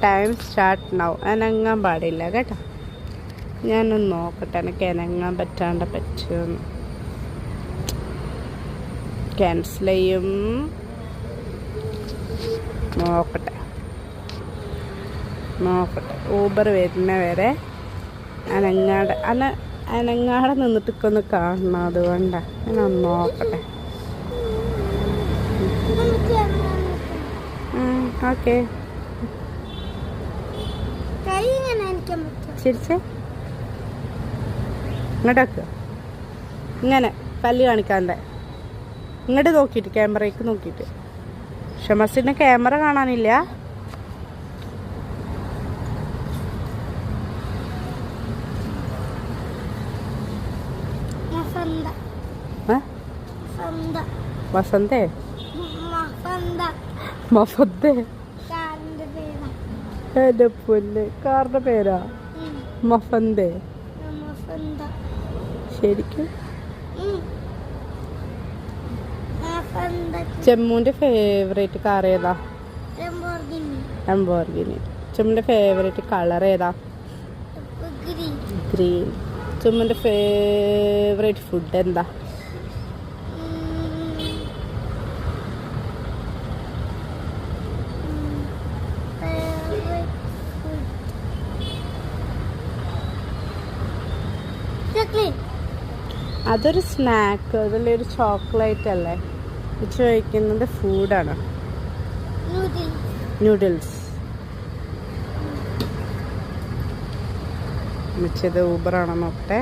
Time start now. അനങ്ങാൻ പാടില്ല കേട്ടോ. ഞാനൊന്ന് നോക്കട്ടെ എനിക്ക് അനങ്ങാൻ പറ്റുമെന്ന്. ക്യാൻസൽ ചെയ്യും. നോക്കട്ടെ ഊബർ വരുന്ന വരെ അനങ്ങാടെ നിന്നിട്ടൊക്കെ ഒന്ന് കാണണം. അതുകൊണ്ടാണ് ഞാനൊന്ന് നോക്കട്ടെ. ഓക്കെ ചിരിച്ചേ. ഇങ്ങോട്ടൊക്കെ ഇങ്ങനെ പല്ല് കാണിക്കാതെ ഇങ്ങോട്ട് നോക്കിയിട്ട് ക്യാമറയ്ക്ക് നോക്കിയിട്ട്. ഷമസിന് ക്യാമറ കാണാനില്ല. വസന്തേ മഫന്തേ എന്റെ പൊന്ന് കാറിന്റെ പേരാ മഫന്തേ. ശരിക്കും ചെമ്മുന്റെ ഫേവറേറ്റ് കാർ ഏതാ? ലംബോർഗിനി. ചെമ്മുന്റെ ഫേവറേറ്റ് കളർ ഏതാ? ഗ്രീൻ. ചെമ്മുന്റെ ഫേവറേറ്റ് ഫുഡ് എന്താ? അതൊരു സ്നാക്ക്, അതിലൊരു ചോക്ലേറ്റ് അല്ലേ ചോദിക്കുന്നത്? ഫുഡാണ്. നൂഡിൽസ്. മിച്ചത് ഊബറാണോ നോക്കട്ടെ.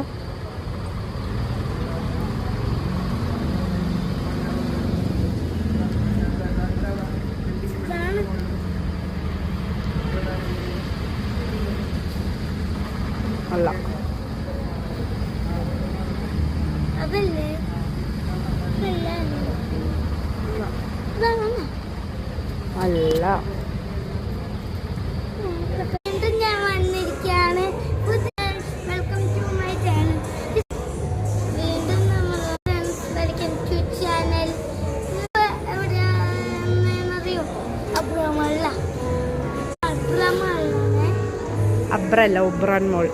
അല്ല അല്ല ഞാൻ വന്നിരിക്കുകയാണ്. Welcome to my channel. വീണ്ടും നമ്മൾ ചാനൽ എവിടെയാണെന്നറിയോ? അബ്രല്ല ഉബ്രാൻ മോൾ.